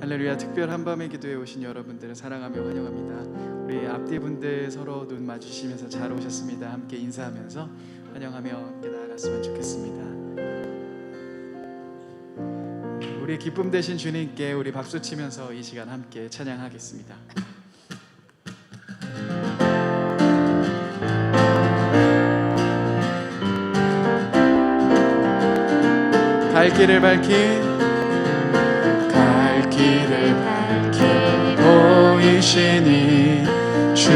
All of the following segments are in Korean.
할렐루야. 특별 한밤의 기도에 오신 여러분들을 사랑하며 환영합니다. 우리 앞뒤 분들 서로 눈 마주치면서 잘 오셨습니다. 함께 인사하면서 환영하며 함께 나아갔으면 좋겠습니다. 우리 기쁨 되신 주님께 우리 박수 치면서 이 시간 함께 찬양하겠습니다. 갈 길을 밝힌 보이시니 주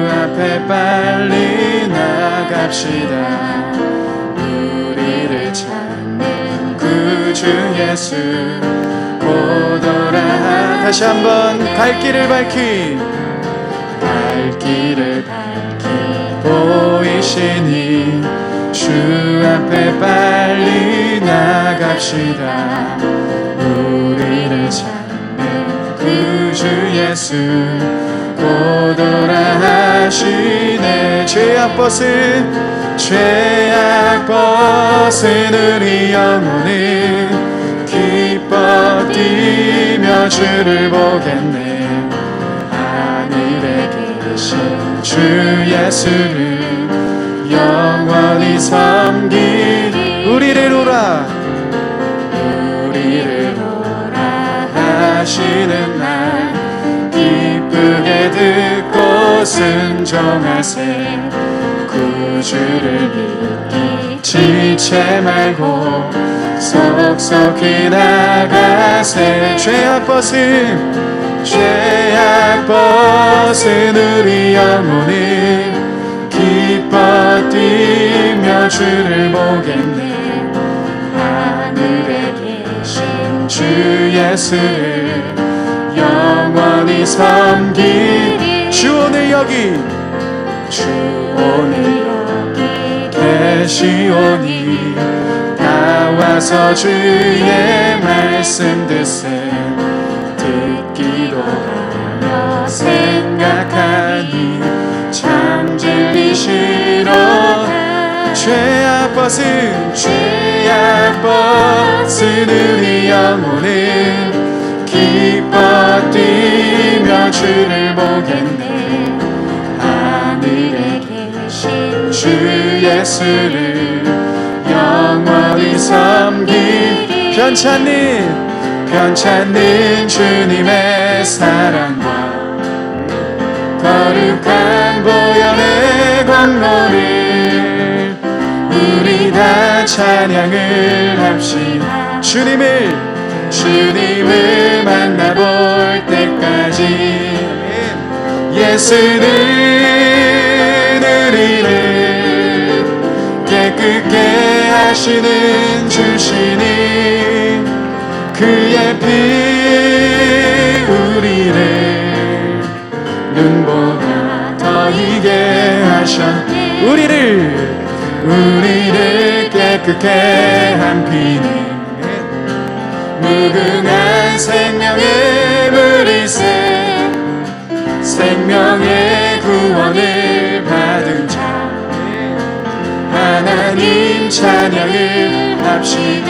앞에 빨리 나갑시다. 우리를 찾는 구주 예수 보더라. 다시 한번 갈 길을 밝힌 보이시니 주 앞에 빨리 나갑시다. 우리를 찾는 구주 예수 보더라 하시네. 죄악 벗은 우리 영혼은 기뻐 뛰며 주를 보겠네. 하늘에 계신 주 예수를 영원히 섬기리. 우리를 오라 하시는 날 기쁘게 듣고 순종하세. 구주를 믿기 지체 말고 속속히 나가세. 죄악 벗은 우리 영혼은 기뻐 뛰며 주를 보겠네. 하늘에 계신 주 예수를 영원히 섬기리. 주 오늘 여기 계시오니 다 와서 주의 말씀 듣기도 하며 생각하니 참 진리시로. 죄악 벗은 우리 영혼은 기뻐 뛰며 주를 보겠네. 하늘에 계신 주 예수를 영원히 섬기리. 편찮는 주님의 사랑과 거룩한 보혈의 공로를 우리 다 찬양을 합시다. 주님을 만나볼 때까지 예수는 우리를 깨끗게 하시는 주시니 그의 피 우리를 눈보다 더 희게 하셨네. 우리를 깨끗게 한 피는 무궁한 생명의 물이세. 생명의 구원을 받은 자 하나님 찬양을 합시다.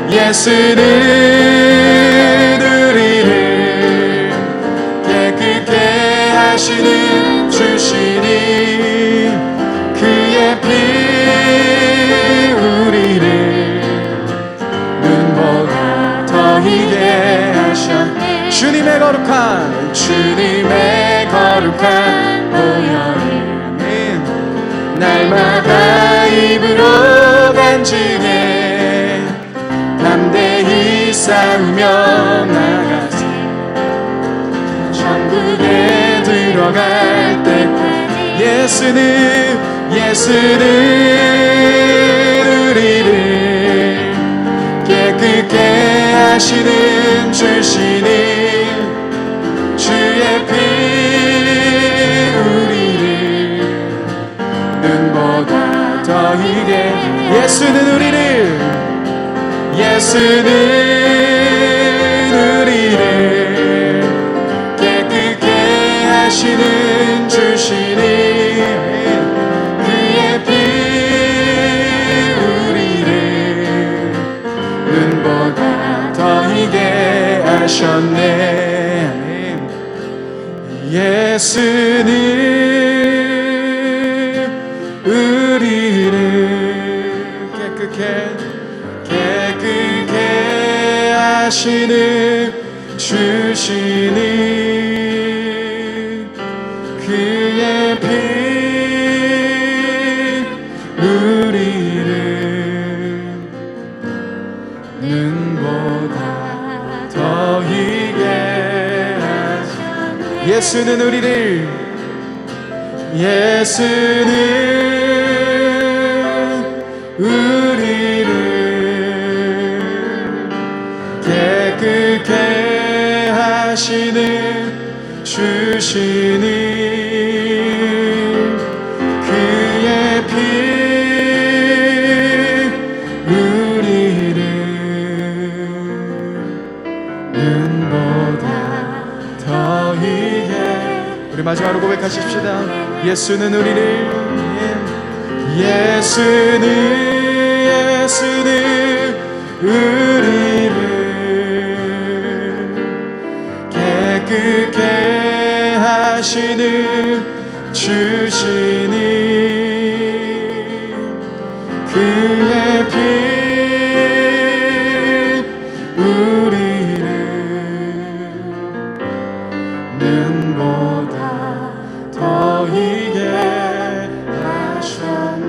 예수는 우리를 깨끗게 하시는 주시니 그의 피 우리를 눈보다 더 희게 하셨네. 주님의 거룩한 보혈을 날마다 입으로 간증해 담대히 싸우며 나가세. 천국에 들어갈 때까지 예수는 우리를 깨끗게 하시는 주시니 주의 피 우리를 눈보다 더 희게. 예수는 우리를 깨끗게 하시는 주시니 그의 피 우리를 눈보다 더 희게 하셨네. 예수는 우리를 깨끗게 하시는 주시는 그의 피 우리를 눈보다 더 희게 하셨네. 예수는 우리를 깨끗게 하시는 주시는 그의 피 우리를 눈보다 더 희게. 우리 마지막으로 고백하십시다. 예수는 우리를 깨끗게 하시는 주시는 그의 피 우리를 눈보다 더 희게 하셨네.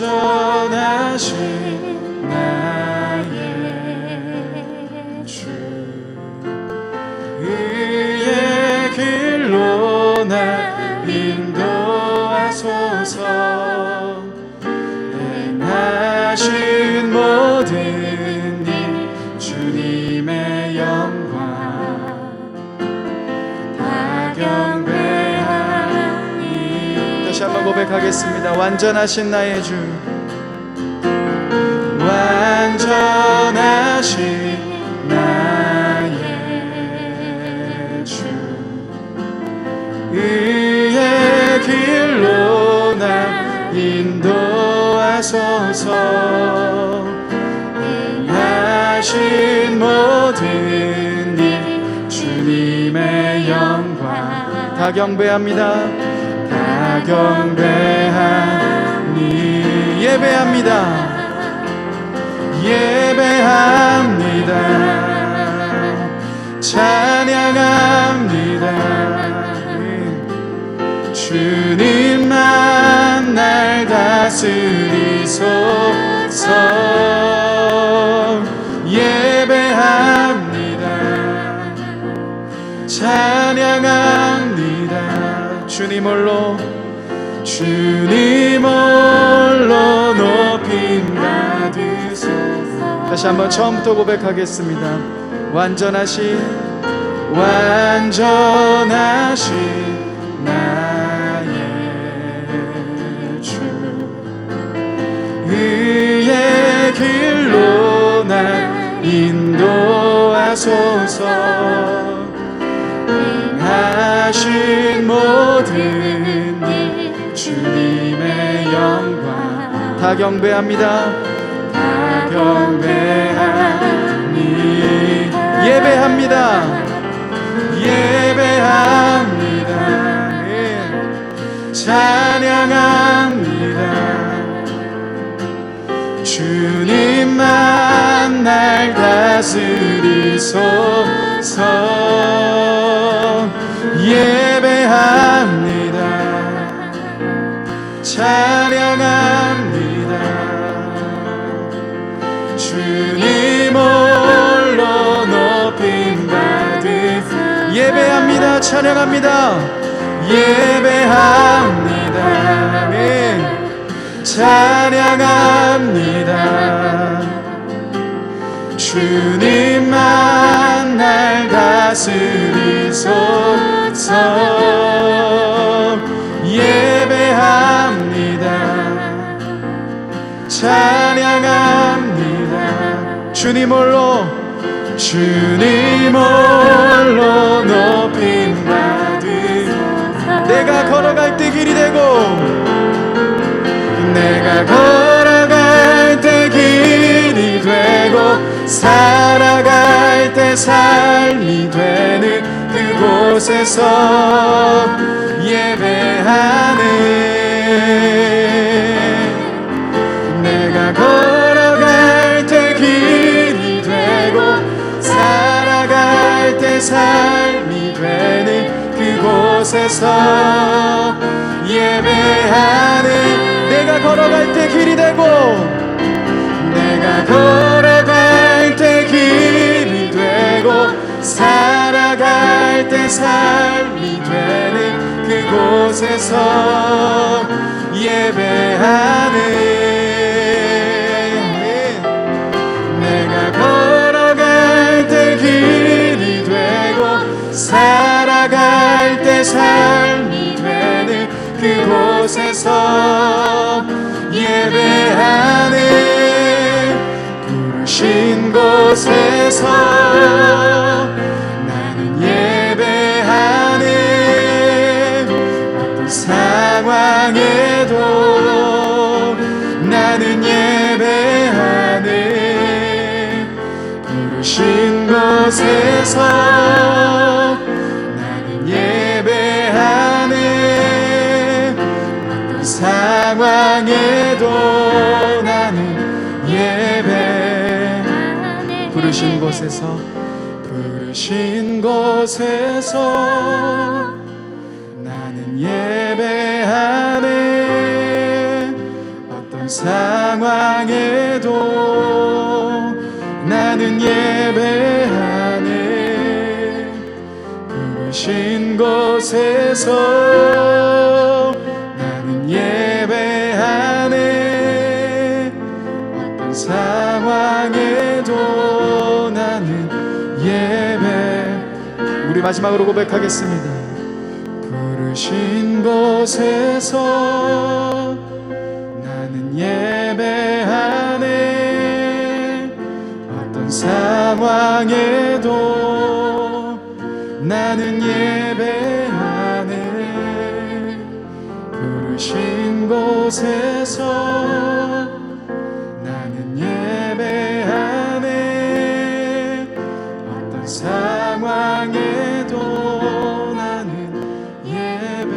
완전하신 나의 주 의의 길로 나 인도하소서. 행하신 모든 일 주님의 영광 다 경배하니. 다시 한번 고백하겠습니다. 완전하신 나의 주, 완전하신 나의 주 의의 길로 나 인도하소서. 행하신 모든 일 주님의 영광 다 경배합니다. 다 경배하니. 예배합니다. 찬양합니다. 주님만 날 다스리소서. 예배합니다. 찬양합니다. 주님 홀로 높임 받으소서. 다시 한번 처음부터 고백하겠습니다. 완전하신 나의 주 의의 길로 나 인도하소서. 행하신 모든 일 주님의 영광 다 경배합니다. 다 경배하니. 예배합니다. 찬양합니다. 주님만 날 다스리소서. 예배합니다. 찬양합니다. 주님 홀로 높임 받으소서. 예배합니다. 찬양합니다. 예배합니다. 찬양합니다. 주님만 날 다스리소서. 예배합니다. 찬양합니다. 주님 홀로 주님 홀로 높임 받으소서. 내가 걸어갈 때 길이 되고 내가 걸어갈 때 길이 되고 살아갈 때 삶이 되는 그곳에서 예배하네. 내가 걸어갈 때 길이 되고 살아갈 때 삶이 되는 그곳에서 예배하네. 내가 걸어갈 때 길이 되고 내가 걸어갈 때 길이 되고 살아갈 때 삶이 되는 그곳에서 예배하네. 내가 걸어갈 때 길이 되고 살아갈 때 삶이 되는 그곳에서 예배하네. 부르신 곳에서 나는 예배하네. 어떤 상황에도 나는 예배하네. 부르신 곳에서 나는 예배하네. 어떤 상황에도 나는 예배하네. 부르신 곳에서 부르신 곳에서 나는 예배하네. 어떤 상황에도 나는 예배하네. 부르신 곳에서 나는 예배하네. 어떤 상황에도 나는 예배. 우리 마지막으로 고백하겠습니다. 부르신 곳에서 나는 예배하네. 어떤 상황에도 나는 예배하네. 부르신 곳에서 나는 예배하네. 어떤 상황에도 나는 예배하네.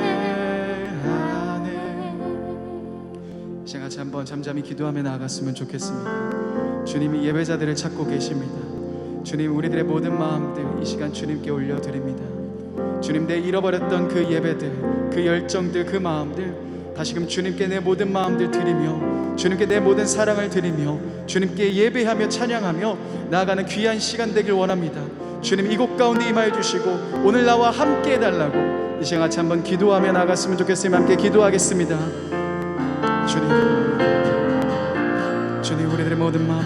이 시간 같이 한번 잠잠히 기도하며 나아갔으면 좋겠습니다. 주님이 예배자들을 찾고 계십니다. 주님, 우리들의 모든 마음들 이 시간 주님께 올려드립니다. 주님, 내 잃어버렸던 그 예배들, 그 열정들, 그 마음들 다시금 주님께 내 모든 마음들 드리며 주님께 내 모든 사랑을 드리며 주님께 예배하며 찬양하며 나아가는 귀한 시간 되길 원합니다. 주님, 이곳 가운데 임하여 주시고 오늘 나와 함께 해달라고 이 시간 같이 한번 기도하며 나아갔으면 좋겠으면 함께 기도하겠습니다. 주님, 우리들의 모든 마음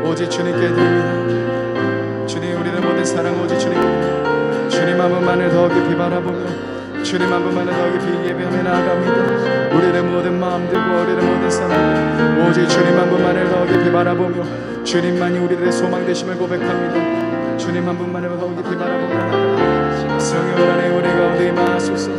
오직 주님께 드립니다. 주님, 우리들의 모든 사랑 오직 주님께, 주님 한 분만을 더 깊이 바라보며 주님 한 분만을 더 깊이 예배하며 나아갑니다. 우리들의 모든 마음들과 우리들의 모든 사랑 오직 주님 한 분만을 더 깊이 바라보며 주님만이 우리들의 소망 되심을 고백합니다. 주님 한 분만을 더 깊이 바라보며 나아갑니다. 성령 안에 우리 가운데 임하소서.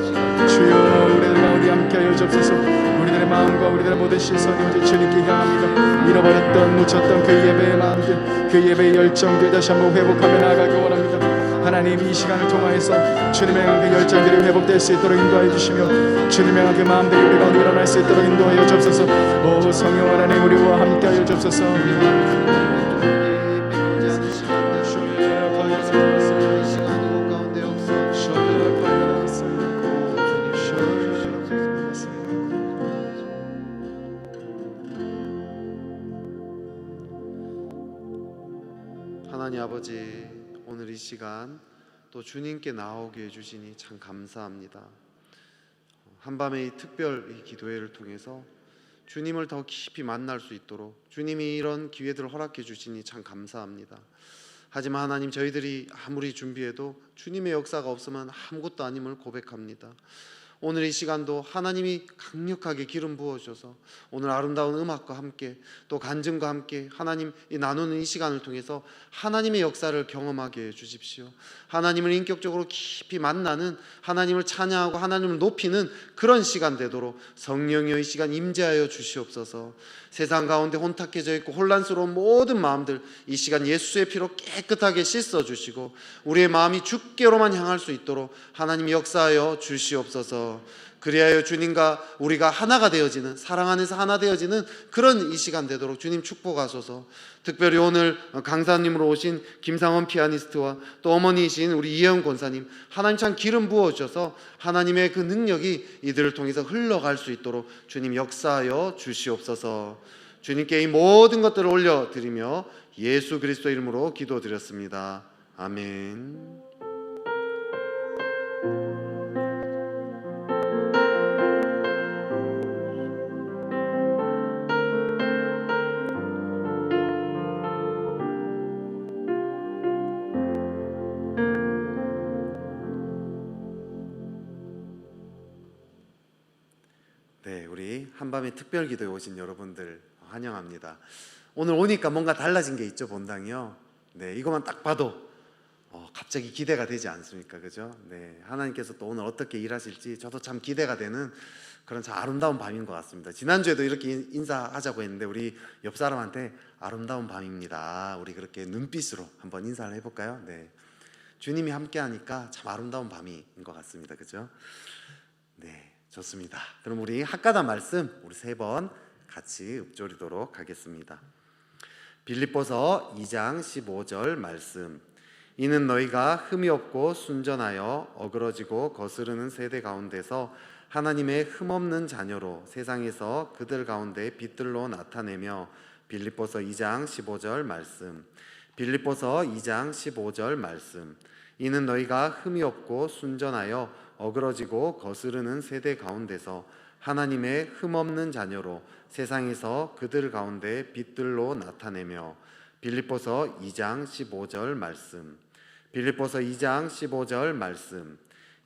주여, 우리들 가운데 함께하여 주옵소서. 우리들의 마음과 우리들의 모든 시선이 오직 주님께 향합니다. 잃어버렸던 묻혔던 그 예배의 마음들, 그 예배의 열정들 다시 한번 회복하며 나아가기 원합니다. 하나님, 이 시간을 통하여서 주님의 그 열정들이 회복될 수 있도록 인도하여 주시며 주님의 그 마음들이 우리 가운데 일어날 수 있도록 인도하여 주옵소서. 오 성령 하나님, 우리와 함께하여 주옵소서. 하나님 아버지, 오늘 이 시간 또 주님께 나오게 해주시니 참 감사합니다. 한밤의 이 특별 이 기도회를 통해서 주님을 더 깊이 만날 수 있도록 주님이 이런 기회들을 허락해 주시니 참 감사합니다. 하지만 하나님, 저희들이 아무리 준비해도 주님의 역사가 없으면 아무것도 아님을 고백합니다. 오늘 이 시간도 하나님이 강력하게 기름 부어주셔서 오늘 아름다운 음악과 함께 또 간증과 함께 하나님 나누는 이 시간을 통해서 하나님의 역사를 경험하게 해주십시오. 하나님을 인격적으로 깊이 만나는, 하나님을 찬양하고 하나님을 높이는 그런 시간 되도록 성령이여 이 시간 임재하여 주시옵소서. 세상 가운데 혼탁해져 있고 혼란스러운 모든 마음들 이 시간 예수의 피로 깨끗하게 씻어주시고 우리의 마음이 주께로만 향할 수 있도록 하나님 역사하여 주시옵소서. 그리하여 주님과 우리가 하나가 되어지는, 사랑 안에서 하나 되어지는 그런 이 시간 되도록 주님 축복하소서. 특별히 오늘 강사님으로 오신 김상원 피아니스트와 또 어머니이신 우리 이혜영 권사님, 하나님 참 기름 부어주셔서 하나님의 그 능력이 이들을 통해서 흘러갈 수 있도록 주님 역사하여 주시옵소서. 주님께 이 모든 것들을 올려드리며 예수 그리스도 이름으로 기도드렸습니다. 아멘. 네, 우리 한밤의 특별 기도에 오신 여러분들 환영합니다. 오늘 오니까 뭔가 달라진 게 있죠, 본당이요. 네, 이것만 딱 봐도 갑자기 기대가 되지 않습니까, 그죠? 네, 하나님께서 또 오늘 어떻게 일하실지 저도 참 기대가 되는 그런 참 아름다운 밤인 것 같습니다. 지난주에도 이렇게 인사하자고 했는데 우리 옆 사람한테 아름다운 밤입니다, 우리 그렇게 눈빛으로 한번 인사를 해볼까요? 네, 주님이 함께하니까 참 아름다운 밤인 것 같습니다, 그죠? 네. 좋습니다. 그럼 우리 학가단 말씀 우리 3번 같이 읊조리도록 하겠습니다. 빌립보서 2장 15절 말씀. 이는 너희가 흠이 없고 순전하여 어그러지고 거스르는 세대 가운데서 하나님의 흠없는 자녀로 세상에서 그들 가운데 빛들로 나타내며. 빌립보서 2장 15절 말씀. 빌립보서 2장 15절 말씀. 이는 너희가 흠이 없고 순전하여 어그러지고 거스르는 세대 가운데서 하나님의 흠없는 자녀로 세상에서 그들 가운데 빛들로 나타내며. 빌립보서 2장 15절 말씀. 빌립보서 2장 15절 말씀.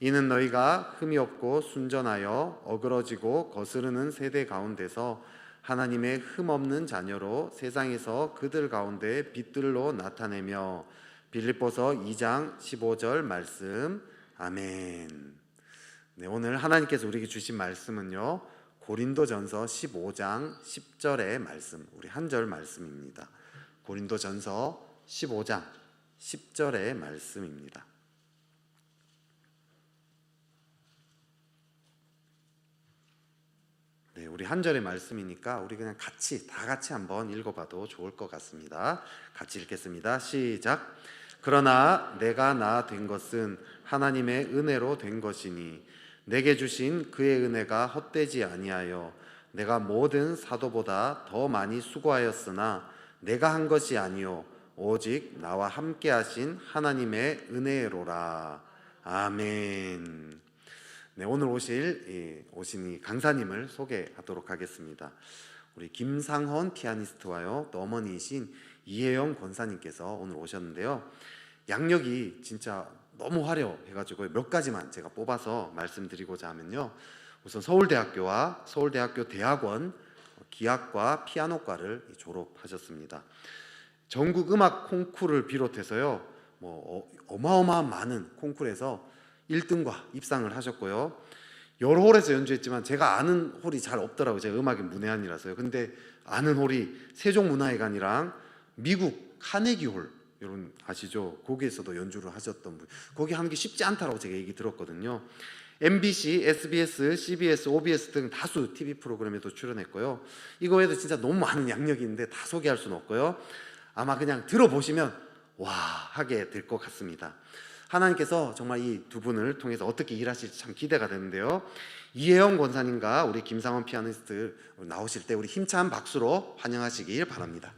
이는 너희가 흠이 없고 순전하여 어그러지고 거스르는 세대 가운데서 하나님의 흠없는 자녀로 세상에서 그들 가운데 빛들로 나타내며. 빌립보서 2장 15절 말씀. 아멘. 네, 오늘 하나님께서 우리에게 주신 말씀은요, 고린도전서 15장 10절의 말씀, 우리 한 절 말씀입니다. 고린도전서 15장 10절의 말씀입니다. 네, 우리 한 절의 말씀이니까 우리 그냥 다 같이 한번 읽어봐도 좋을 것 같습니다. 같이 읽겠습니다. 시작. 그러나 내가 나 된 것은 하나님의 은혜로 된 것이니 내게 주신 그의 은혜가 헛되지 아니하여 내가 모든 사도보다 더 많이 수고하였으나 내가 한 것이 아니요 오직 나와 함께 하신 하나님의 은혜로라. 아멘. 네, 오늘 오신 이 강사님을 소개하도록 하겠습니다. 우리 김상헌 피아니스트와요 또 어머니이신 이혜영 권사님께서 오늘 오셨는데요, 양력이 진짜 너무 화려해가지고 몇 가지만 제가 뽑아서 말씀드리고자 하면요, 우선 서울대학교와 서울대학교 대학원 기악과 피아노과를 졸업하셨습니다. 전국 음악 콩쿠르를 비롯해서요 어마어마한 많은 콩쿠르에서 1등과 입상을 하셨고요, 여러 홀에서 연주했지만 제가 아는 홀이 잘 없더라고요. 제가 음악에 문외한이라서요. 근데 아는 홀이 세종문화회관이랑 미국 카네기 홀, 여러분 아시죠? 거기에서도 연주를 하셨던 분, 거기 하는 게 쉽지 않다라고 제가 얘기 들었거든요. MBC, SBS, CBS, OBS 등 다수 TV 프로그램에도 출연했고요. 이거 외에도 진짜 너무 많은 양력이 있는데 다 소개할 수는 없고요. 아마 그냥 들어보시면 와 하게 될 것 같습니다. 하나님께서 정말 이 두 분을 통해서 어떻게 일하실지 참 기대가 되는데요, 이혜영 권사님과 우리 김상원 피아니스트 나오실 때 우리 힘찬 박수로 환영하시길 바랍니다.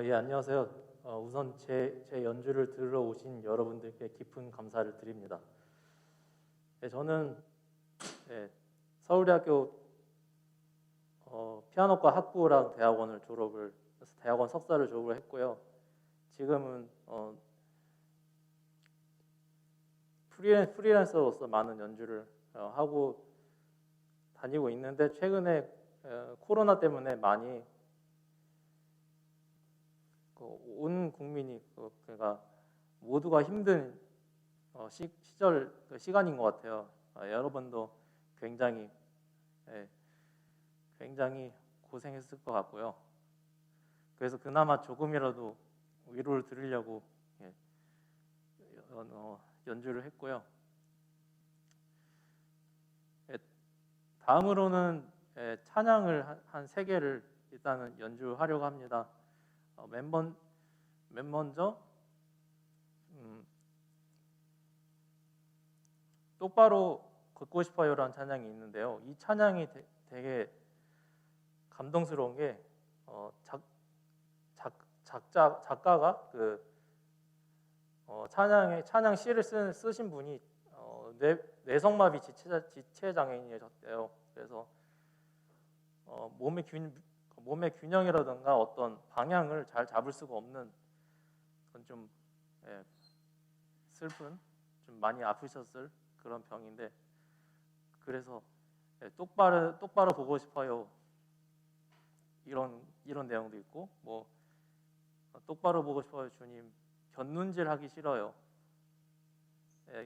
예, 안녕하세요. 우선 제 연주를 들으러 오신 여러분들께 깊은 감사를 드립니다. 예, 저는 서울대학교 피아노과 학부랑 대학원 석사를 졸업을 했고요. 지금은 프리랜서로서 많은 연주를 하고 다니고 있는데, 최근에 코로나 때문에 많이 온 국민이 그러니까 모두가 힘든 시간인 것 같아요. 여러분도 굉장히 고생했을 것 같고요. 그래서 그나마 조금이라도 위로를 드리려고 연주를 했고요. 다음으로는 찬양을 한 3개를 일단은 연주하려고 합니다. 맨 먼저 똑바로 걷고 싶어요라는 찬양이 있는데요. 이 찬양이 되게 감동스러운 게 작가가 찬양 시를 쓰신 분이 뇌성마비 지체 장애인이셨대요. 그래서 몸의 균형이라든가 어떤 방향을 잘 잡을 수가 없는, 그건 좀 슬픈, 좀 많이 아프셨을 그런 병인데, 그래서 똑바로 보고 싶어요, 이런 내용도 있고, 뭐 똑바로 보고 싶어요 주님, 곁눈질 하기 싫어요.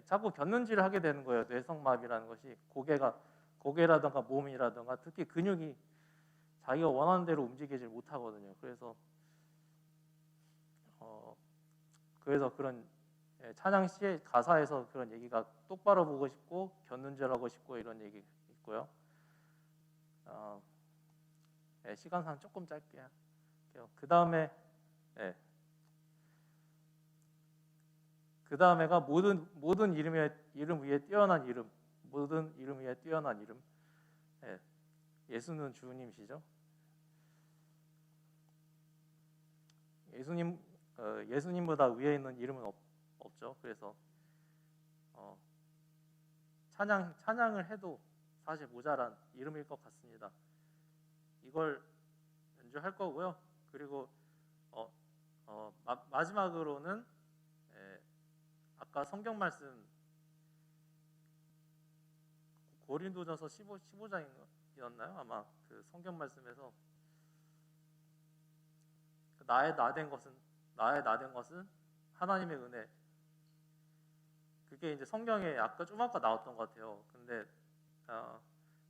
자꾸 곁눈질을 하게 되는 거예요. 뇌성마비라는 것이 고개라든가 몸이라든가 특히 근육이 자기가 원하는 대로 움직이질 못하거든요. 그래서 그런 찬양 시의 가사에서 그런 얘기가 똑바로 보고 싶고 곁눈질하고 싶고 이런 얘기 있고요. 시간상 조금 짧게 할게요. 그 다음에가 모든 이름 위에 뛰어난 이름, 모든 이름 위에 뛰어난 이름. 예수는 주님이시죠. 예수님보다 위에 있는 이름은 없죠. 그래서 찬양을 해도 사실 모자란 이름일 것 같습니다. 이걸 연주할 거고요. 그리고 마지막으로는 아까 성경 말씀 고린도전서 15장이었나요? 아마 그 성경 말씀에서 나의 나된 것은 하나님의 은혜. 그게 이제 성경에 좀 아까 나왔던 것 같아요.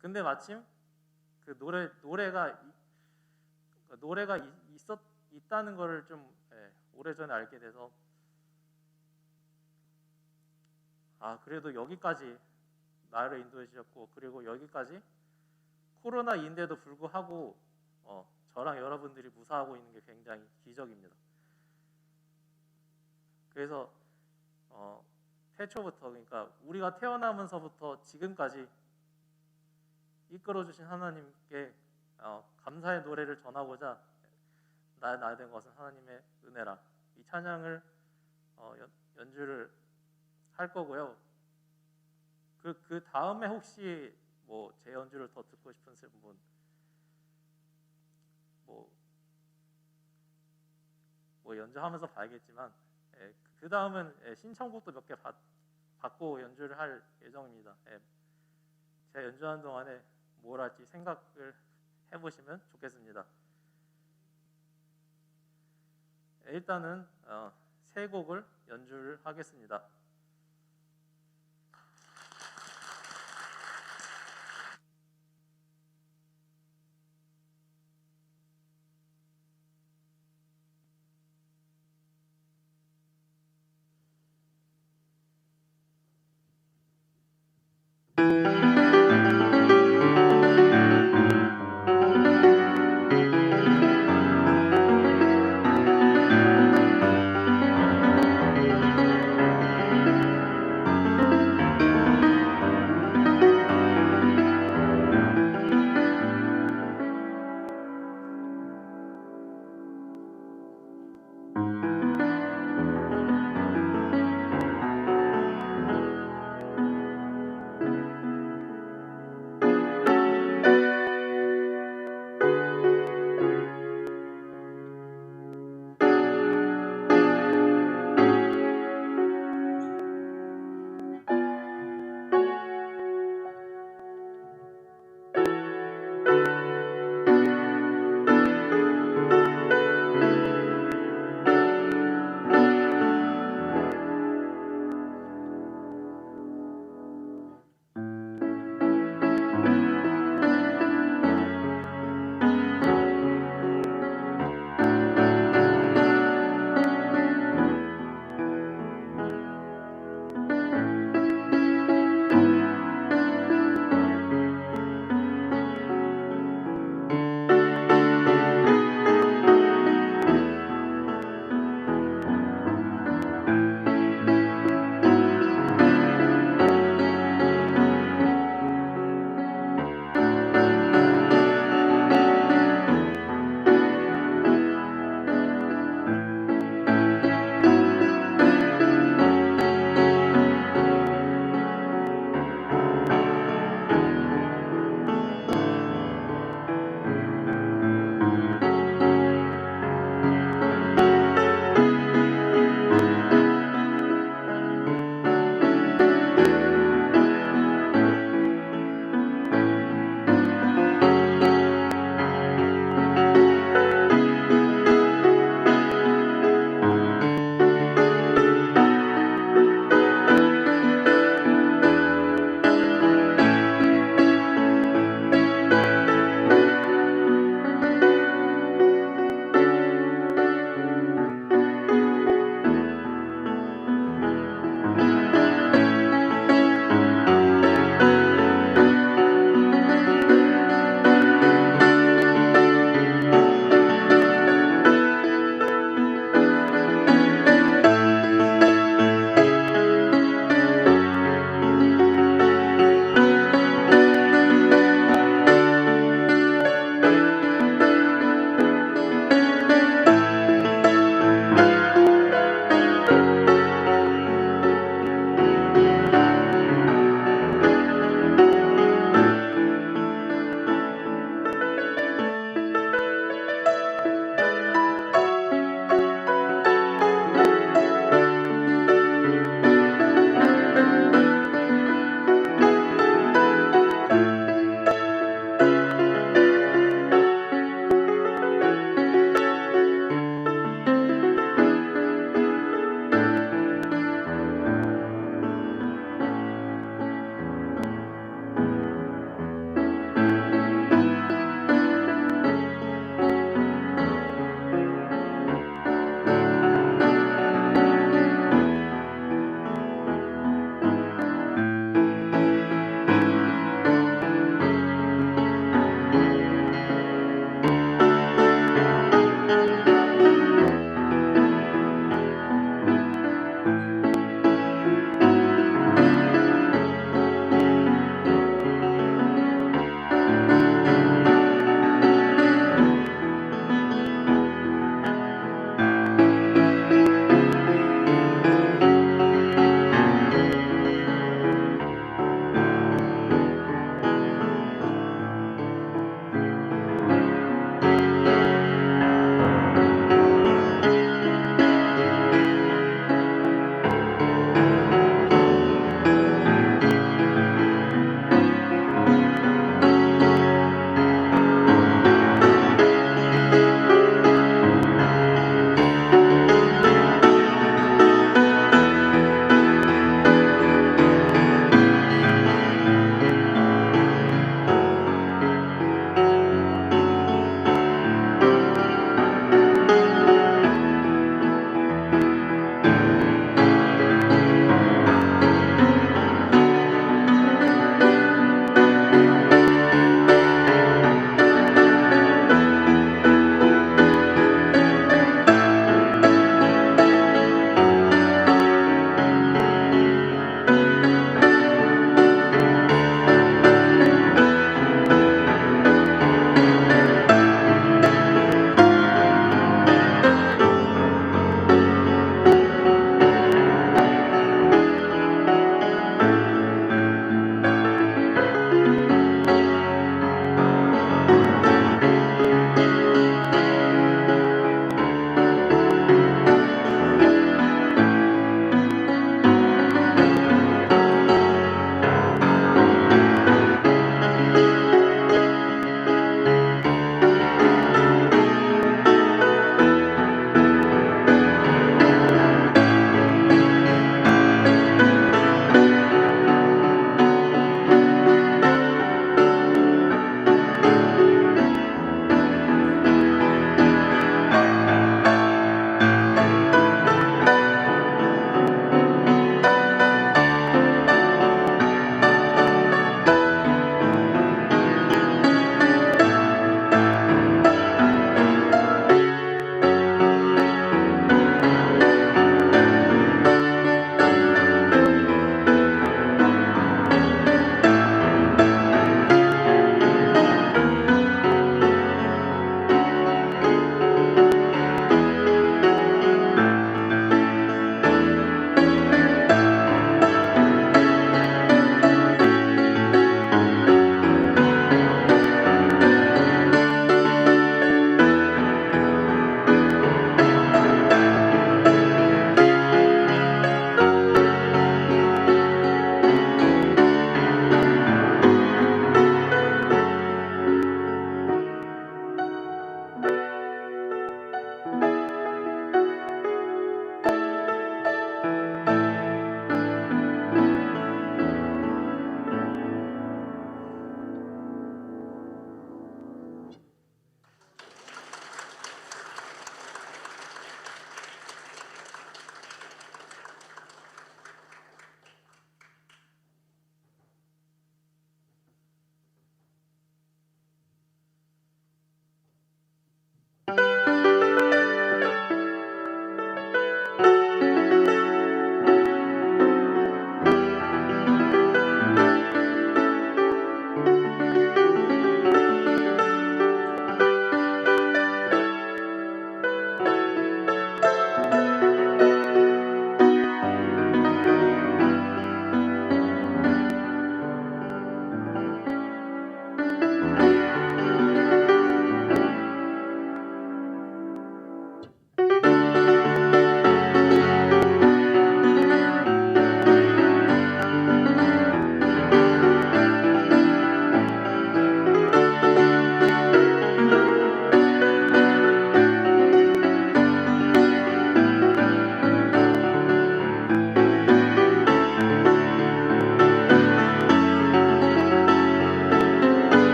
근데 마침 그 노래가 있다는 거를 좀 오래전에 알게 돼서, 그래도 여기까지 나를 인도해 주셨고, 그리고 여기까지 코로나인데도 불구하고 저랑 여러분들이 무사하고 있는 게 굉장히 기적입니다. 그래서 태초부터, 그러니까 우리가 태어나면서부터 지금까지 이끌어 주신 하나님께 감사의 노래를 전하고자 나의 된 것은 하나님의 은혜라, 이 찬양을 연주를 할 거고요. 그 다음에 혹시 뭐 제 연주를 더 듣고 싶은 분, 뭐 연주하면서 봐야겠지만, 그 다음은 신청곡도 몇 개 받고 연주를 할 예정입니다. 제가 연주하는 동안에 뭘 할지 생각을 해보시면 좋겠습니다. 일단은 3곡을 연주를 하겠습니다.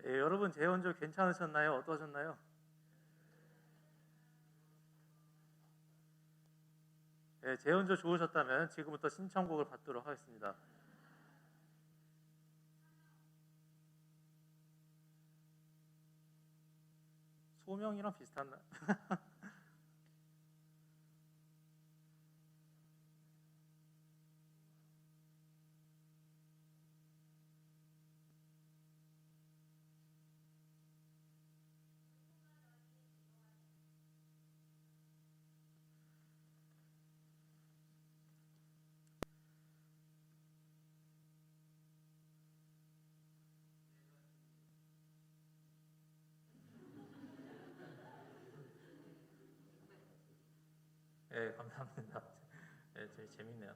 여러분 재혼조 괜찮으셨나요? 어떠셨나요? 재혼조 좋으셨다면 지금부터 신청곡을 받도록 하겠습니다. 소명이랑 비슷한 감사합니다. 되게 재밌네요.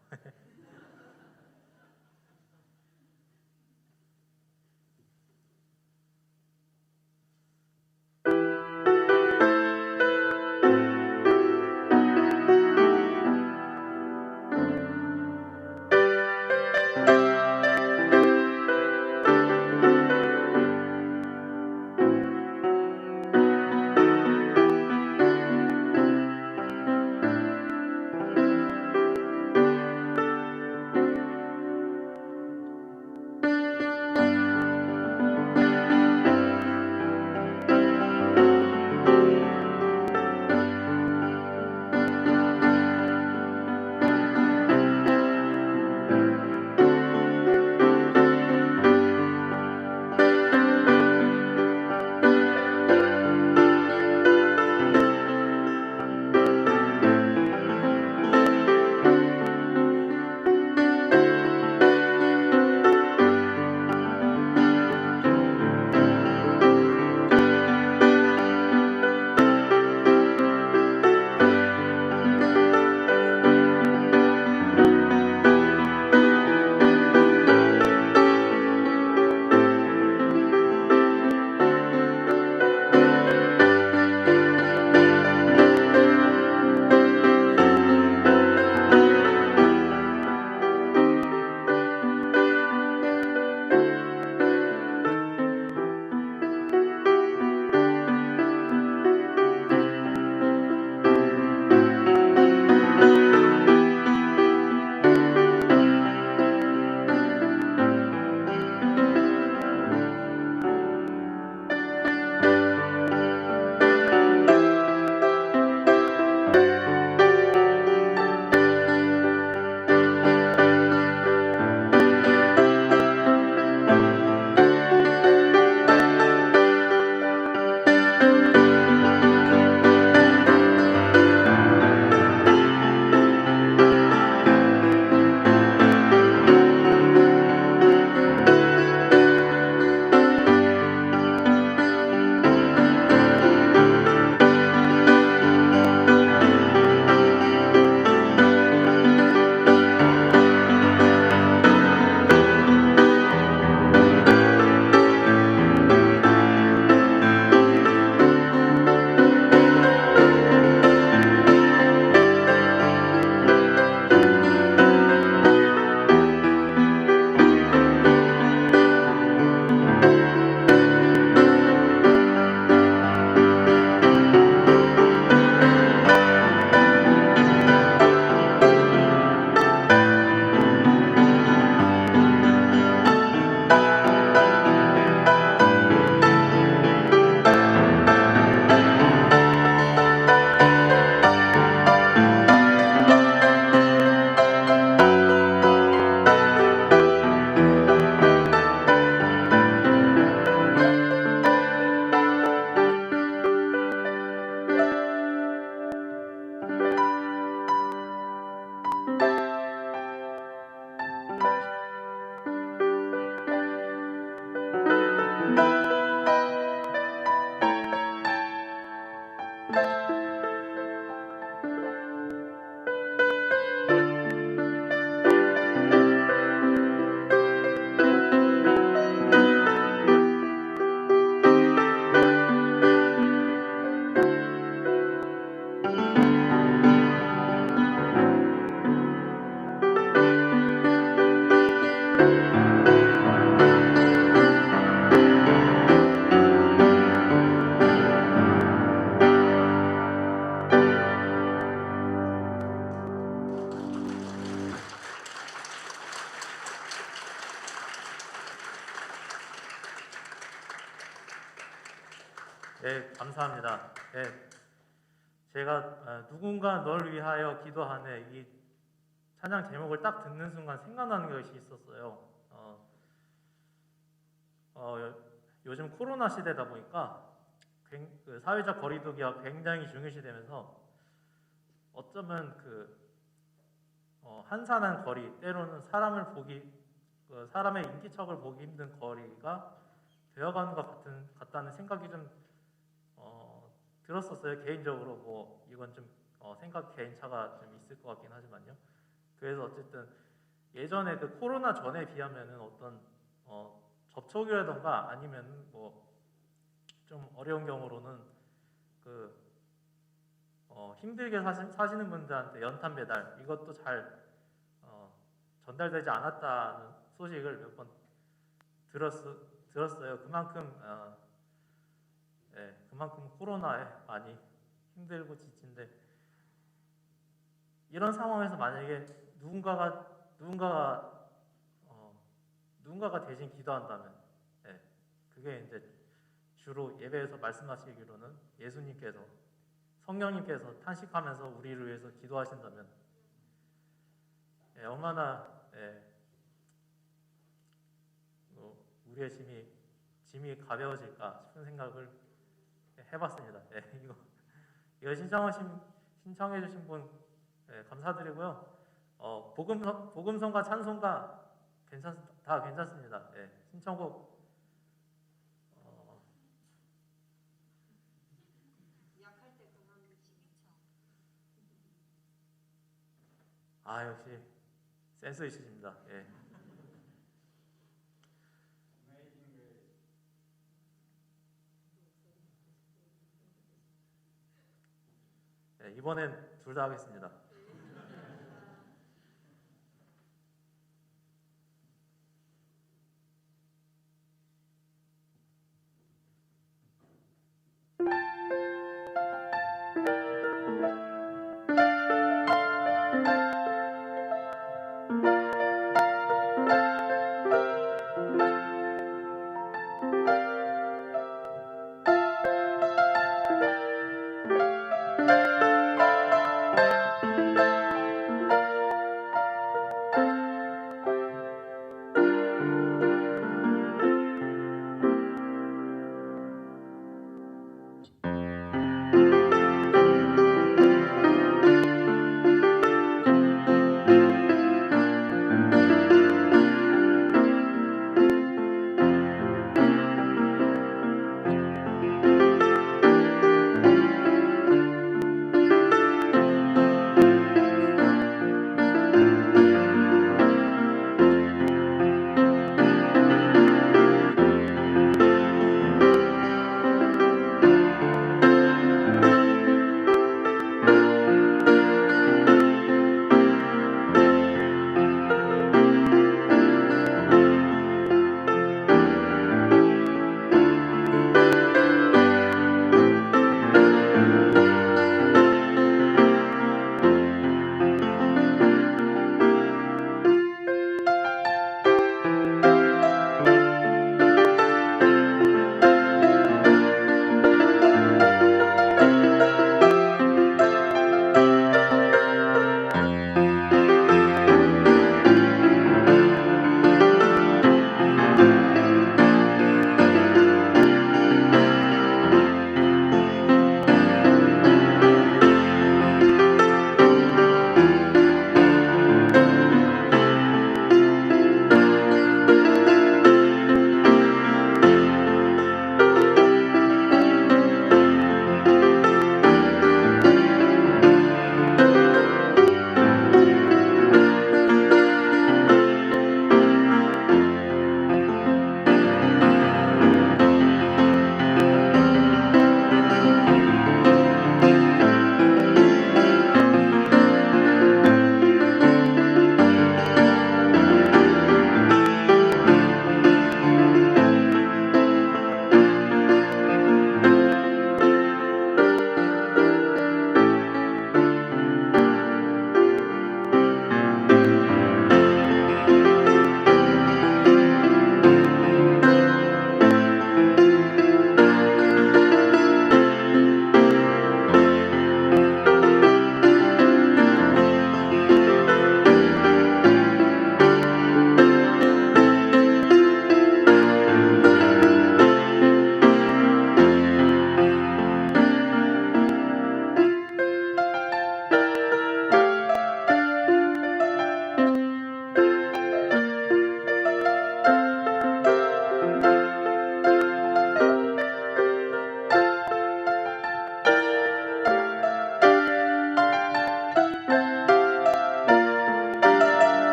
네, 감사합니다. 네, 제가 누군가 널 위하여 기도하네 이 찬양 제목을 딱 듣는 순간 생각나는 것이 있었어요. 요즘 코로나 시대다 보니까 그 사회적 거리두기가 굉장히 중요시되면서 어쩌면 한산한 거리, 때로는 사람의 인기척을 보기 힘든 거리가 되어가는 것 같다는 생각이 좀 들었었어요. 개인적으로 뭐 이건 좀 생각 개인차가 좀 있을 것 같긴 하지만요. 그래서 어쨌든 예전에 그 코로나 전에 비하면은 어떤 접촉이라던가 아니면 뭐 좀 어려운 경우로는 힘들게 사시는 분들한테 연탄 배달 이것도 잘 전달되지 않았다는 소식을 몇 번 들었어요. 그만큼 코로나에 많이 힘들고 지친데 이런 상황에서 만약에 누군가가 대신 기도한다면, 그게 이제 주로 예배에서 말씀하시기로는 예수님께서 성령님께서 탄식하면서 우리를 위해서 기도하신다면 얼마나 우리의 짐이 가벼워질까 싶은 생각을 해봤습니다. 이거 신청해주신 분 감사드리고요. 복음성과 찬송가 다 괜찮습니다. 신청곡 역시 센스 있으십니다. 이번엔 둘 다 하겠습니다.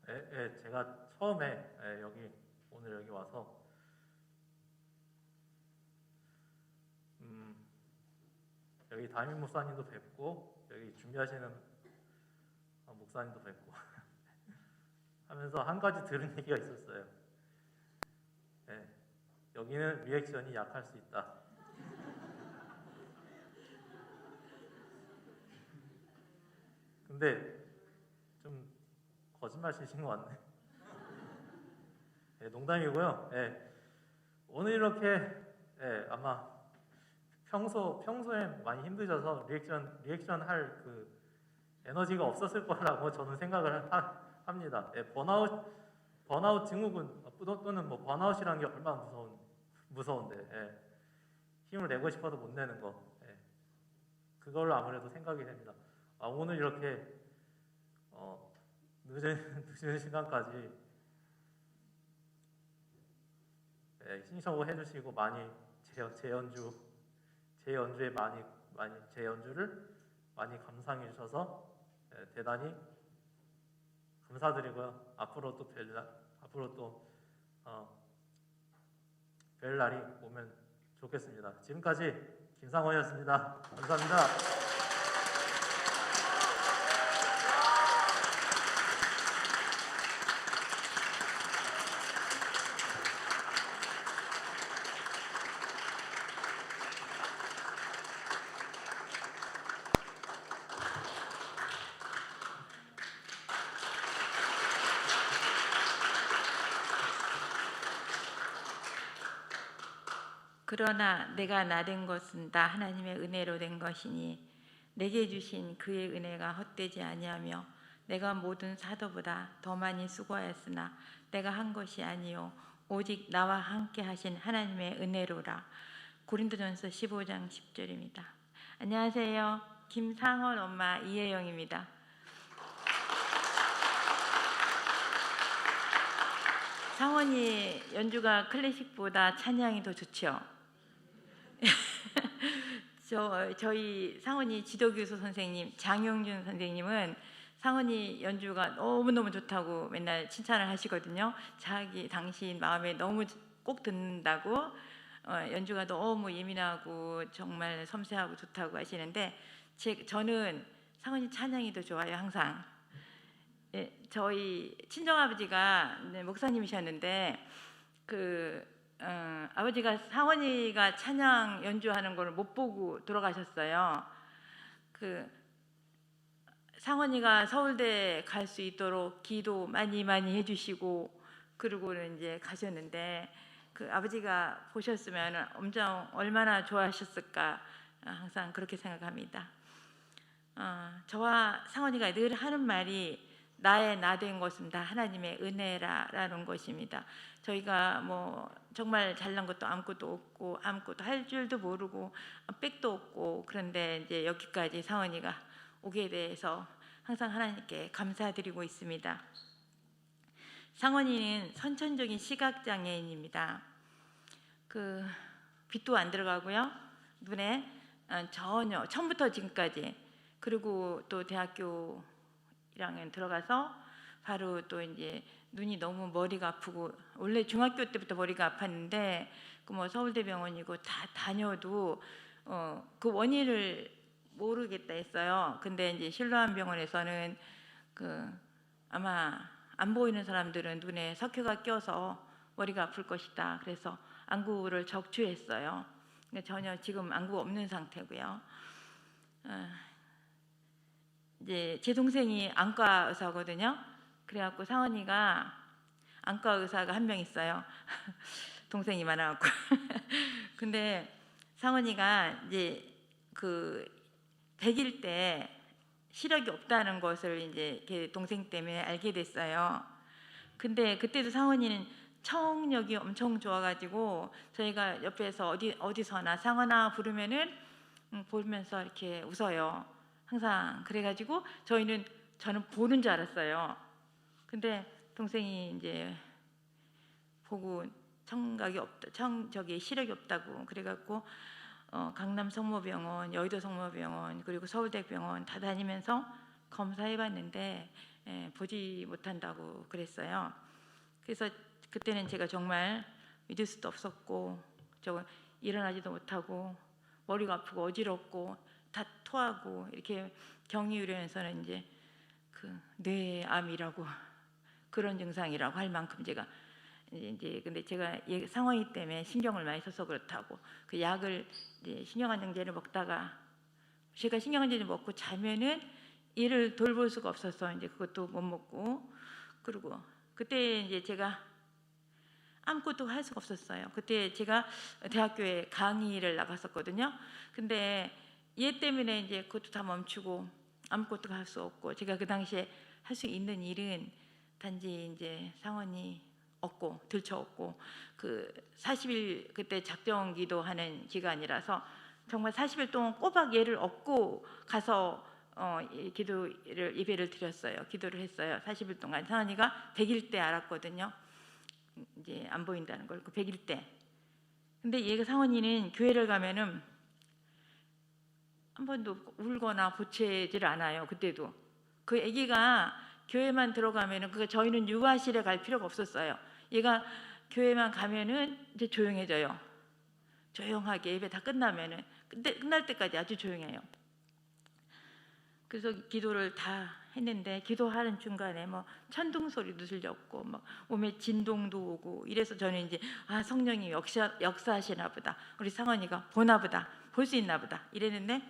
제가 처음에 오늘 여기 와서 여기 담임 목사님도 뵙고 여기 준비하시는 목사님도 뵙고 하면서 한 가지 들은 얘기가 있었어요. 여기는 리액션이 약할 수 있다. 근데 좀 거짓말 치신 것 같네. 농담이고요. 오늘 이렇게 아마 평소에 많이 힘드셔서 리액션 할 그 에너지가 없었을 거라고 저는 생각을 합니다. 번아웃 증후군 또는 뭐 번아웃이라는 게 얼마나 무서운데 힘을 내고 싶어도 못 내는 거 그걸로 아무래도 생각이 됩니다. 오늘 이렇게 늦은 시간까지 신청을 해주시고 많이 제 연주를 많이 감상해 주셔서 대단히 감사드리고요. 앞으로 또 뵐 날이 오면 좋겠습니다. 지금까지 김상원이었습니다. 감사합니다. 그러나 내가 나된 것은 다 하나님의 은혜로 된 것이니 내게 주신 그의 은혜가 헛되지 아니하며 내가 모든 사도보다 더 많이 수고하였으나 내가 한 것이 아니요 오직 나와 함께 하신 하나님의 은혜로라. 고린도전서 15장 10절입니다. 안녕하세요. 김상원 엄마 이혜영입니다. 상원이 연주가 클래식보다 찬양이 더 좋죠. 저희 상원이 지도교수 선생님 장용준 선생님은 상원이 연주가 너무너무 좋다고 맨날 칭찬을 하시거든요. 자기 당신 마음에 너무 꼭 듣는다고 연주가 너무 예민하고 정말 섬세하고 좋다고 하시는데 저는 상원이 찬양이 더 좋아요. 항상. 저희 친정아버지가 목사님이셨는데 아버지가 상원이가 찬양 연주하는 걸 못 보고 돌아가셨어요. 상원이가 서울대 갈 수 있도록 기도 많이 해주시고 그러고는 이제 가셨는데 아버지가 보셨으면 엄청 얼마나 좋아하셨을까 항상 그렇게 생각합니다. 저와 상원이가 늘 하는 말이 나의 나 된 것은 다 하나님의 은혜라라는 것입니다. 저희가 뭐 정말 잘난 것도 아무것도 없고 아무것도 할 줄도 모르고 백도 없고 그런데 이제 여기까지 상원이가 오게 돼서 항상 하나님께 감사드리고 있습니다. 상원이는 선천적인 시각장애인입니다. 빛도 안 들어가고요. 눈에 전혀 처음부터 지금까지 그리고 또 대학교 1학년 들어가서 바로 또 이제 눈이 너무 머리가 아프고 원래 중학교 때부터 머리가 아팠는데 뭐 서울대병원이고 다 다녀도 그 원인을 모르겠다 했어요. 근데 이제 실로암 병원에서는 아마 안 보이는 사람들은 눈에 석회가 껴서 머리가 아플 것이다. 그래서 안구를 적출했어요. 근데 전혀 지금 안구 없는 상태고요. 이제 제 동생이 안과 의사거든요. 그래갖고 상원이가 안과 의사가 한 명 있어요. 동생이 많아갖고. 근데 상원이가 이제 100일 때 시력이 없다는 것을 이제 걔 동생 때문에 알게 됐어요. 근데 그때도 상원이는 청력이 엄청 좋아가지고 저희가 옆에서 어디서나 상원아 부르면은 보면서 이렇게 웃어요. 항상 그래가지고 저는 보는 줄 알았어요. 근데 동생이 이제 보고 시력이 없다고 그래갖고 강남 성모병원, 여의도 성모병원 그리고 서울대병원 다 다니면서 검사해봤는데 보지 못한다고 그랬어요. 그래서 그때는 제가 정말 믿을 수도 없었고 저 일어나지도 못하고 머리가 아프고 어지럽고 다 토하고 이렇게 경위의료원에서는 이제 그 뇌암이라고 그런 증상이라고 할 만큼 제가 이제 근데 제가 상황이 때문에 신경을 많이 써서 그렇다고 그 약을 이제 신경안정제를 먹다가 제가 신경안정제 먹고 자면은 얘를 돌볼 수가 없어서 이제 그것도 못 먹고 그리고 그때 이제 제가 아무것도 할 수가 없었어요. 그때 제가 대학교에 강의를 나갔었거든요. 근데 얘 때문에 이제 그것도 다 멈추고 아무것도 할 수 없고 제가 그 당시에 할 수 있는 일은 단지 이제 상원이 없고 들쳐없고 그 40일 그때 작정 기도하는 기간이라서 정말 40일 동안 꼬박 얘를 업고 가서 기도를 예배를 드렸어요. 기도를 했어요. 40일 동안 상원이가 100일 때 알았거든요. 이제 안 보인다는 걸. 그 100일 때. 근데 얘가 상원이는 교회를 가면은 한 번도 울거나 보채질 않아요. 그때도 그 아기가 교회만 들어가면은 그 저희는 육아실에 갈 필요가 없었어요. 얘가 교회만 가면은 이제 조용해져요. 조용하게 예배 다 끝나면은 근데 끝날 때까지 아주 조용해요. 그래서 기도를 다 했는데 기도하는 중간에 뭐 천둥 소리도 들렸고 막 몸에 진동도 오고 이래서 저는 이제 아 성령이 역사하시나 보다. 우리 상원이가 보나 보다. 볼 수 있나 보다. 이랬는데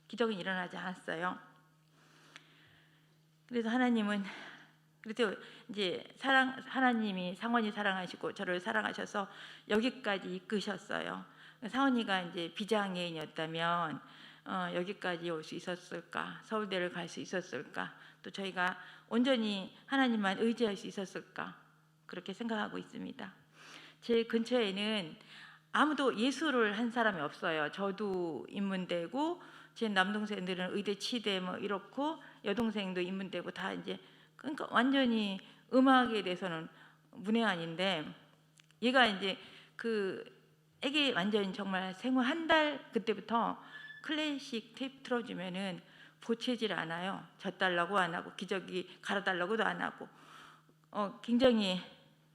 기적은 일어나지 않았어요. 그래서 하나님은 그래서 이제 하나님이 상원이 사랑하시고 저를 사랑하셔서 여기까지 이끄셨어요. 상원이가 이제 비장애인이었다면 여기까지 올 수 있었을까? 서울대를 갈 수 있었을까? 또 저희가 온전히 하나님만 의지할 수 있었을까? 그렇게 생각하고 있습니다. 제 근처에는 아무도 예수를 한 사람이 없어요. 저도 입문되고 제 남동생들은 의대 치대 뭐 이렇고 여동생도 입문되고 다 이제 그러니까 완전히 음악에 대해서는 문외한인데 얘가 이제 그 애기 완전히 정말 생후 한 달 그때부터 클래식 테이프 틀어주면은 보채질 않아요. 젖달라고 안 하고 기저귀 갈아달라고도 안 하고 굉장히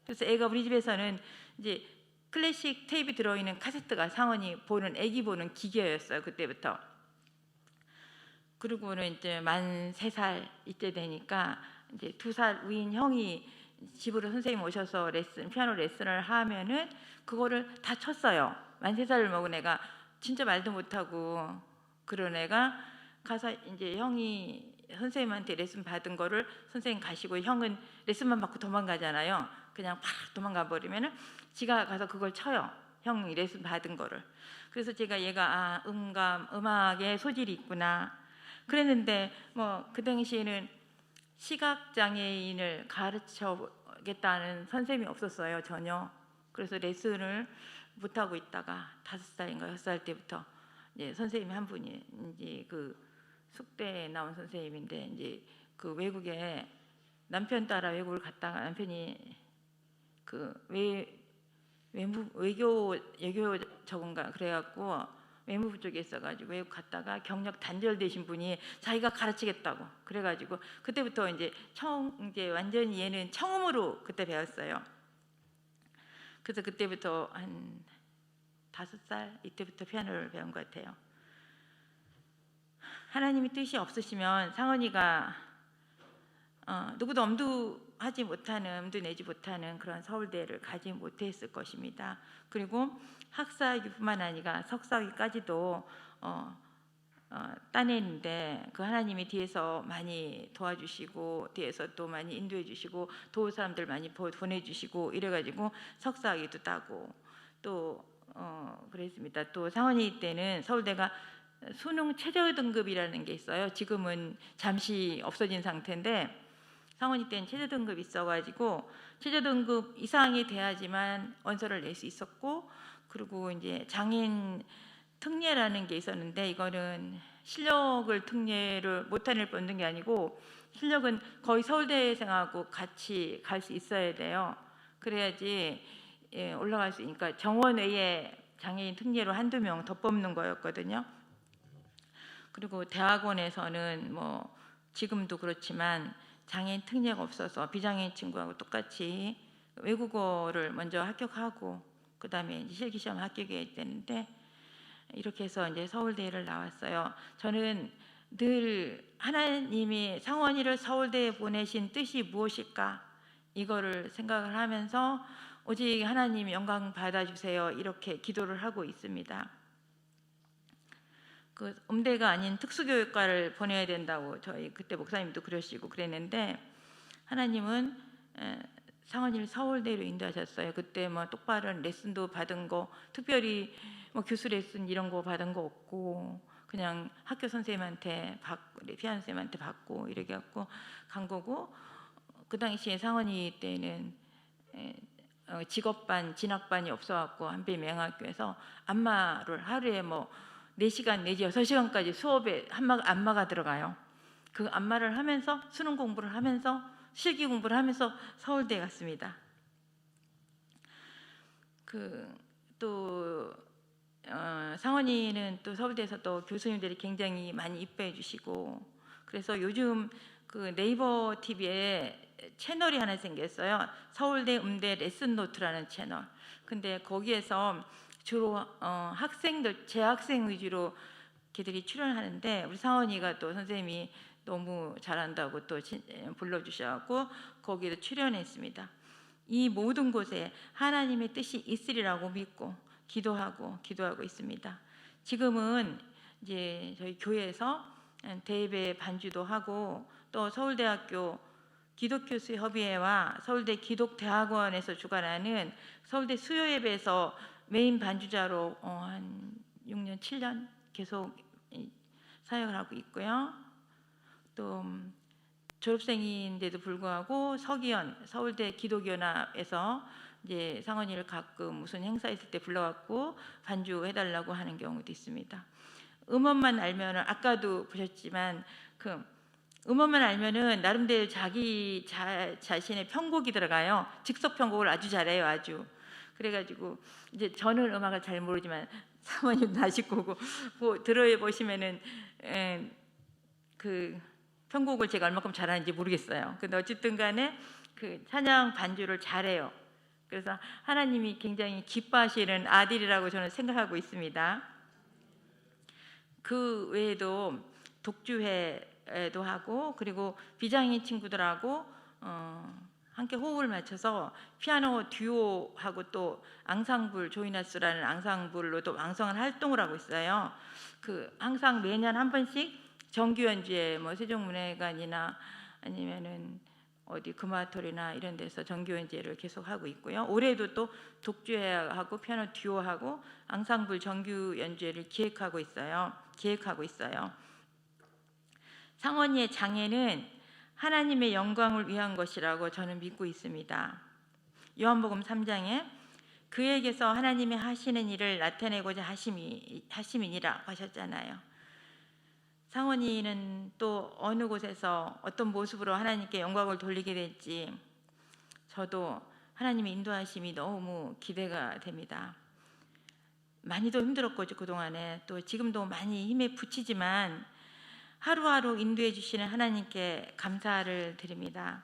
그래서 애가 우리 집에서는 이제 클래식 테이프 들어있는 카세트가 상원이 보는 애기 보는 기계였어요. 그때부터. 그리고는 이제 만 3살 이때 되니까 이제 2살 위인 형이 집으로 선생님 오셔서 피아노 레슨을 하면은 그거를 다 쳤어요. 만 3살을 먹은 애가 진짜 말도 못하고 그런 애가 가서 이제 형이 선생님한테 레슨 받은 거를 선생님 가시고 형은 레슨만 받고 도망가잖아요. 그냥 팍 도망가 버리면은 지가 가서 그걸 쳐요. 형이 레슨 받은 거를. 그래서 제가 얘가 음악에 소질이 있구나 그랬는데 뭐 그 당시에는 시각 장애인을 가르쳐겠다는 선생님이 없었어요. 전혀. 그래서 레슨을 못 하고 있다가 5살인가 6살 때부터 이제 선생님이 한 분이 이제 그 숙대에 나온 선생님인데 이제 그 외국에 남편 따라 외국을 갔다가 남편이 그 외교 저건가 그래갖고 외무부 쪽에 있어가지고 외국 갔다가 경력 단절되신 분이 자기가 가르치겠다고 그래가지고 그때부터 이제 이제 완전히 얘는 처음으로 그때 배웠어요. 그래서 그때부터 한 5살 이때부터 피아노를 배운 것 같아요. 하나님이 뜻이 없으시면 상원이가 누구도 엄두 내지 못하는 그런 서울대를 가지 못했을 것입니다. 그리고 학사학위뿐만 아니라 석사학위까지도 따냈는데 그 하나님이 뒤에서 많이 도와주시고 뒤에서 또 많이 인도해 주시고 도울 사람들 많이 보내주시고 이래가지고 석사학위도 따고 또 그랬습니다. 또 상원이 때는 서울대가 수능 최저 등급이라는 게 있어요. 지금은 잠시 없어진 상태인데 상원이 때는 최저 등급이 있어가지고 최저 등급 이상이 돼야지만 원서를 낼 수 있었고 그리고 이제 장인 특례라는 게 있었는데 이거는 실력을 특례를 못하는 뽑는 게 아니고 실력은 거의 서울대생하고 같이 갈 수 있어야 돼요. 그래야지 올라갈 수 있으니까 정원외에 장애인 특례로 한두 명 더 뽑는 거였거든요. 그리고 대학원에서는 뭐 지금도 그렇지만 장애인 특례가 없어서 비장애인 친구하고 똑같이 외국어를 먼저 합격하고 그다음에 이제 실기시험 합격해야 되는데 이렇게 해서 이제 서울대를 나왔어요. 저는 늘 하나님이 상원이를 서울대에 보내신 뜻이 무엇일까 이거를 생각을 하면서 오직 하나님 영광 받아주세요 이렇게 기도를 하고 있습니다. 그 음대가 아닌 특수교육과를 보내야 된다고 저희 그때 목사님도 그러시고 그랬는데 하나님은 상원이를 서울대로 인도하셨어요. 그때 뭐 똑바른 레슨도 받은 거 특별히 뭐 교수 레슨 이런 거 받은 거 없고 그냥 학교 선생님한테 받고 피아노 선생님한테 받고 이렇게 갖고 간 거고 그 당시에 상원이 때는 직업반 진학반이 없어갖고 한빛 명학교에서 안마를 하루에 뭐 4시간 내지 6시간까지 수업에 안마가 들어가요. 그 안마를 하면서 수능 공부를 하면서 실기 공부를 하면서 서울대에 갔습니다. 또 상원이는 또 서울대에서 또 교수님들이 굉장히 많이 이뻐해 주시고 그래서 요즘 그 네이버 TV에 채널이 하나 생겼어요. 서울대 음대 레슨 노트라는 채널. 근데 거기에서 주로 학생들 재학생 위주로 걔들이 출연하는데 우리 상원이가 또 선생님이 너무 잘한다고 또 불러주셔갖고 거기에 출연했습니다. 이 모든 곳에 하나님의 뜻이 있으리라고 믿고 기도하고 있습니다. 지금은 이제 저희 교회에서 대예배 반주도 하고 또 서울대학교 기독교수협의회와 서울대 기독대학원에서 주관하는 서울대 수요예배에서 메인 반주자로 한 6년, 7년 계속 사역을 하고 있고요. 또 졸업생인데도 불구하고 서기연 서울대 기독연합에서 이제 상원이를 가끔 무슨 행사 있을 때 불러갖고 반주해달라고 하는 경우도 있습니다. 음원만 알면은 아까도 보셨지만 그 음원만 알면은 나름대로 자기 자신의 편곡이 들어가요. 즉석 편곡을 아주 잘해요, 아주. 그래가지고 이제 저는 음악을 잘 모르지만 상원이 나실 거고 들어보시면은 그 편곡을 제가 얼마큼 잘하는지 모르겠어요. 근데 어쨌든 간에 그 찬양 반주를 잘해요. 그래서 하나님이 굉장히 기뻐하시는 아들이라고 저는 생각하고 있습니다. 그 외에도 독주회도 하고 그리고 비장애인 친구들하고 함께 호흡을 맞춰서 피아노 듀오하고 또 앙상블 조이나스라는 앙상블로도 왕성한 활동을 하고 있어요. 그 항상 매년 한 번씩 정규 연주회 뭐 세종문화회관이나 아니면은 어디 금화톨이나 이런 데서 정규 연주회를 계속 하고 있고요. 올해도 또 독주회하고 피아노 듀오하고 앙상블 정규 연주회를 기획하고 있어요. 상원이의 장애는 하나님의 영광을 위한 것이라고 저는 믿고 있습니다. 요한복음 3장에 그에게서 하나님이 하시는 일을 나타내고자 하심이니라 하셨잖아요. 상원이는 또 어느 곳에서 어떤 모습으로 하나님께 영광을 돌리게 될지 저도 하나님의 인도하심이 너무 기대가 됩니다. 많이도 힘들었거든요, 그동안에. 또 지금도 많이 힘에 부치지만 하루하루 인도해 주시는 하나님께 감사를 드립니다.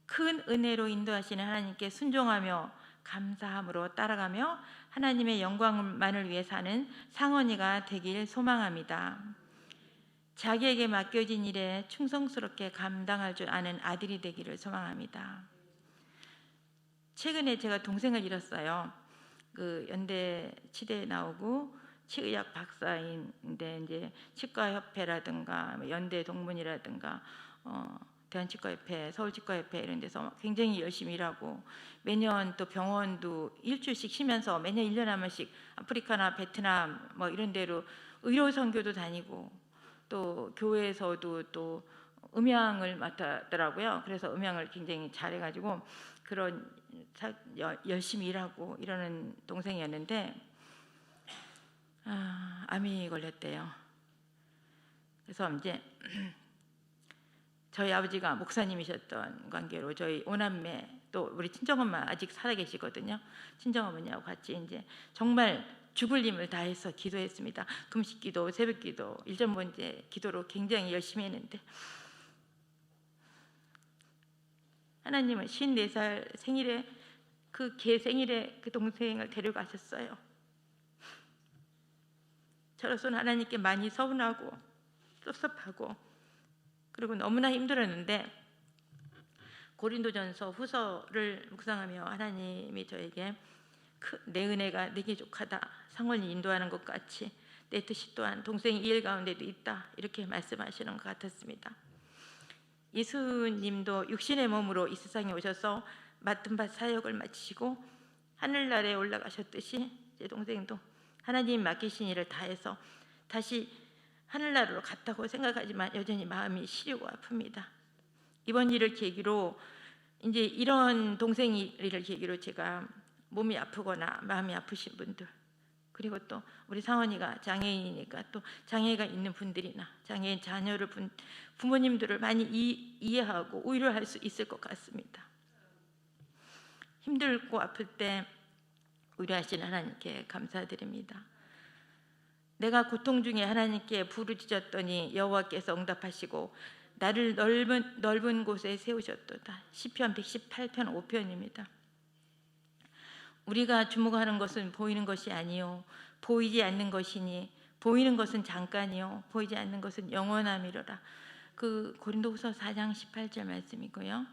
큰 은혜로 인도하시는 하나님께 순종하며 감사함으로 따라가며 하나님의 영광만을 위해 사는 상원이가 되길 소망합니다. 자기에게 맡겨진 일에 충성스럽게 감당할 줄 아는 아들이 되기를 소망합니다. 최근에 제가 동생을 잃었어요. 그 연대 치대에 나오고 치의학 박사인데 이제 치과협회라든가 연대 동문이라든가 대한치과협회, 서울치과협회 이런 데서 굉장히 열심히 일하고 매년 또 병원도 일주일씩 쉬면서 매년 1년에 한 번씩 아프리카나 베트남 뭐 이런 데로 의료 선교도 다니고 또 교회에서도 또 음향을 맡았더라고요. 그래서 음향을 굉장히 잘해가지고 그런 열심히 일하고 이러는 동생이었는데 암이 걸렸대요. 그래서 이제 저희 아버지가 목사님이셨던 관계로 저희 오남매 또 우리 친정엄마 아직 살아계시거든요. 친정어머니하고 같이 이제 정말 죽을 힘을 다해서 기도했습니다. 금식기도, 새벽기도, 일전번제 기도로 굉장히 열심히 했는데 하나님은 54살 생일에 그 개 생일에 그 동생을 데려가셨어요. 저로서는 하나님께 많이 서운하고 섭섭하고 그리고 너무나 힘들었는데 고린도전서 후서를 묵상하며 하나님이 저에게 내 은혜가 내게 족하다, 상원이 인도하는 것 같이 내 뜻이 또한 동생이 이 일 가운데도 있다, 이렇게 말씀하시는 것 같았습니다. 예수님도 육신의 몸으로 이 세상에 오셔서 맡은 바 사역을 마치시고 하늘나라에 올라가셨듯이 제 동생도 하나님 맡기신 일을 다해서 다시 하늘나라로 갔다고 생각하지만 여전히 마음이 시리고 아픕니다. 이번 일을 계기로 이제 이런 동생 일을 계기로 제가 몸이 아프거나 마음이 아프신 분들, 그리고 또 우리 상원이가 장애인이니까 또 장애가 있는 분들이나 장애인 자녀를 부모님들을 많이 이해하고 위로할 수 있을 것 같습니다. 힘들고 아플 때 위로하시는 하나님께 감사드립니다. 내가 고통 중에 하나님께 부르짖었더니 여호와께서 응답하시고 나를 넓은 곳에 세우셨도다. 시편 118편 5편입니다. 우리가 주목하는 것은 보이는 것이 아니요 보이지 않는 것이니 보이는 것은 잠깐이요 보이지 않는 것은 영원함이로라. 그 고린도후서 4장 18절 말씀이고요.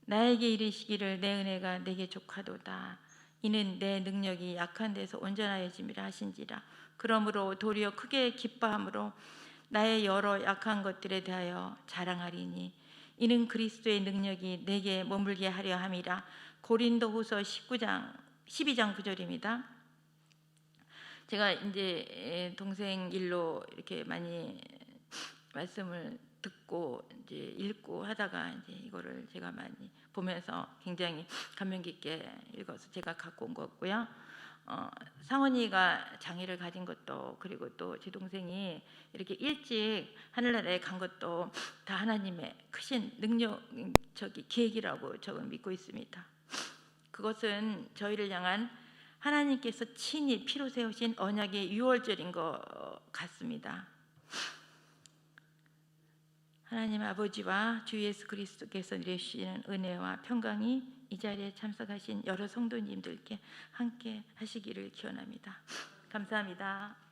나에게 이르시기를 내 은혜가 내게 족하도다. 이는 내 능력이 약한 데서 온전하여짐이라 하신지라. 그러므로 도리어 크게 기뻐함으로 나의 여러 약한 것들에 대하여 자랑하리니 이는 그리스도의 능력이 내게 머물게 하려 함이라. 고린도후서 12장 9절입니다. 제가 이제 동생 일로 이렇게 많이 말씀을 듣고 이제 읽고 하다가 이제 이거를 제가 많이 보면서 굉장히 감명 깊게 읽어서 제가 갖고 온 거고요. 상원이가 장애를 가진 것도 그리고 또 제 동생이 이렇게 일찍 하늘나라에 간 것도 다 하나님의 크신 능력적인 계획이라고 저는 믿고 있습니다. 그것은 저희를 향한 하나님께서 친히 피로 세우신 언약의 유월절인 것 같습니다. 하나님 아버지와 주 예수 그리스도께서 내주시는 은혜와 평강이 이 자리에 참석하신 여러 성도님들께 함께 하시기를 기원합니다. 감사합니다.